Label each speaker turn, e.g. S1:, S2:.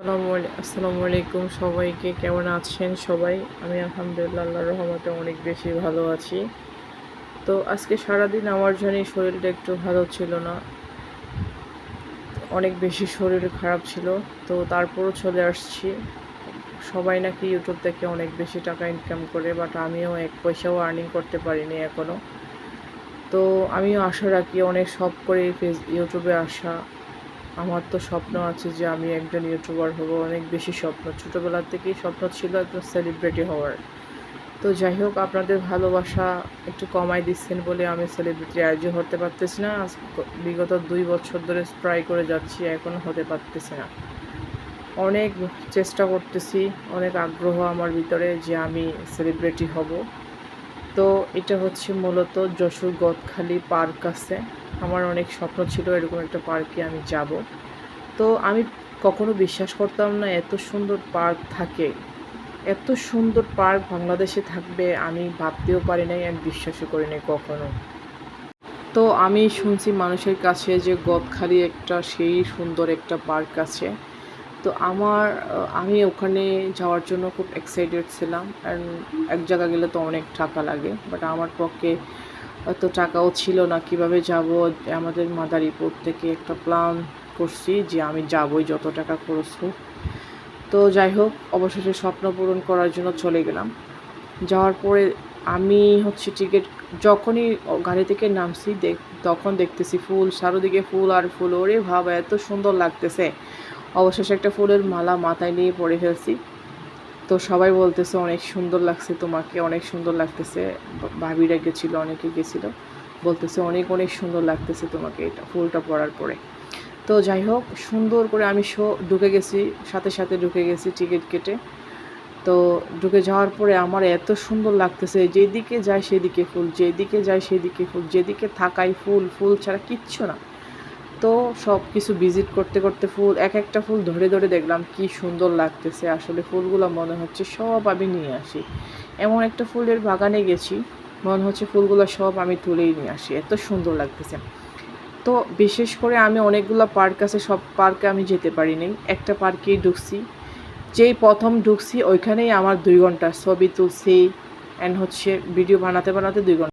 S1: আসসালামু আলাইকুম সবাইকে, কেমন আছেন সবাই? আমি আলহামদুলিল্লাহ আল্লাহর রহমতে অনেক বেশি ভালো আছি। তো আজকে সারাদিন আমার জানি শরীরটা একটু ভালো ছিল না, অনেক বেশি শরীর খারাপ ছিল। তো তারপরও চলে আসছি। সবাই নাকি ইউটিউব থেকে অনেক বেশি টাকা ইনকাম করে, বাট আমিও এক পয়সাও আর্নিং করতে পারিনি এখনও। তো আমিও আশা রাখি অনেক শখ করে ইউটিউবে আসা। আমার তো স্বপ্ন আছে যে আমি একজন ইউটিউবার হব, অনেক বেশি স্বপ্ন, ছোটোবেলা থেকেই স্বপ্ন ছিল একজন সেলিব্রিটি হওয়ার। তো যাই হোক, আপনাদের ভালোবাসা একটু কমাই দিচ্ছেন বলে আমি সেলিব্রিটি আয়োজন হতে পারতেছি না। বিগত 2 বছর ধরে ট্রাই করে যাচ্ছি, এখনও হতে পারতেছি না। অনেক চেষ্টা করতেছি, অনেক আগ্রহ আমার ভিতরে যে আমি সেলিব্রিটি হব। তো এটা হচ্ছে মূলত যশোর গদখালি পার্ক আছে। আমার অনেক স্বপ্ন ছিল এরকম একটা পার্কে আমি যাব। তো আমি কখনো বিশ্বাস করতাম না এত সুন্দর পার্ক থাকে, এত সুন্দর পার্ক বাংলাদেশে থাকবে আমি ভাবতেও পারি নাই, আমি বিশ্বাসও করি নাই কখনো। তো আমি শুনছি মানুষের কাছে যে গদখালি একটা সেই সুন্দর একটা পার্ক আছে। তো আমি ওখানে যাওয়ার জন্য খুব এক্সাইটেড ছিলাম। অ্যান্ড এক জায়গা গেলে তো অনেক টাকা লাগে, বাট আমার পক্ষে অত টাকাও ছিল না। কিভাবে যাব? আমাদের মাদারীপুর থেকে একটা প্ল্যান করছি যে আমি যাবই যত টাকা খরচ হোক। তো যাই হোক, অবশেষে স্বপ্ন পূরণ করার জন্য চলে গেলাম। যাওয়ার পরে আমি টিকিট যখনই গাড়ি থেকে নামছি তখন দেখতেছি ফুল, চারদিকে ফুল আর ফুল। ওরে ভাবা, এত সুন্দর লাগতেছে। অবশেষে একটা ফুলের মালা মাথায় নিয়ে পরে ফেলছি। তো সবাই বলতেছে অনেক সুন্দর লাগছে তোমাকে, অনেক সুন্দর লাগতেছে। ভাবিরা গেছিলো, অনেকে গেছিলো, বলতেছে অনেক অনেক সুন্দর লাগতেছে তোমাকে এটা ফুলটা পরার পরে। তো যাই হোক, সুন্দর করে আমি ঢুকে গেছি, সাথে সাথে ঢুকে গেছি টিকিট কেটে। তো ঢুকে যাওয়ার পরে আমার এত সুন্দর লাগতেছে, যেদিকে যায় সেদিকে ফুল, যেদিকে যায় সেদিকে ফুল, যেদিকে থাকাই ফুল, ফুল ছাড়া কিচ্ছু না। তো সব কিছু ভিজিট করতে করতে ফুল, এক একটা ফুল ধরে ধরে দেখলাম কি সুন্দর লাগতেছে। আসলে ফুলগুলো মনে হচ্ছে সব আমি নিয়ে আসি, এমন একটা ফুলের বাগানে গেছি, মনে হচ্ছে ফুলগুলো সব আমি তুলেই নিয়ে আসি, এত সুন্দর লাগতেছে। তো বিশেষ করে আমি অনেকগুলো পার্ক আছে, সব পার্কে আমি যেতে পারিনি, একটা পার্কেই ঢুকছি। যেই প্রথম ঢুকছি ওইখানেই আমার 2 ঘন্টা ছবি তুলছি, অ্যান্ড ভিডিও বানাতে বানাতে 2 ঘন্টা।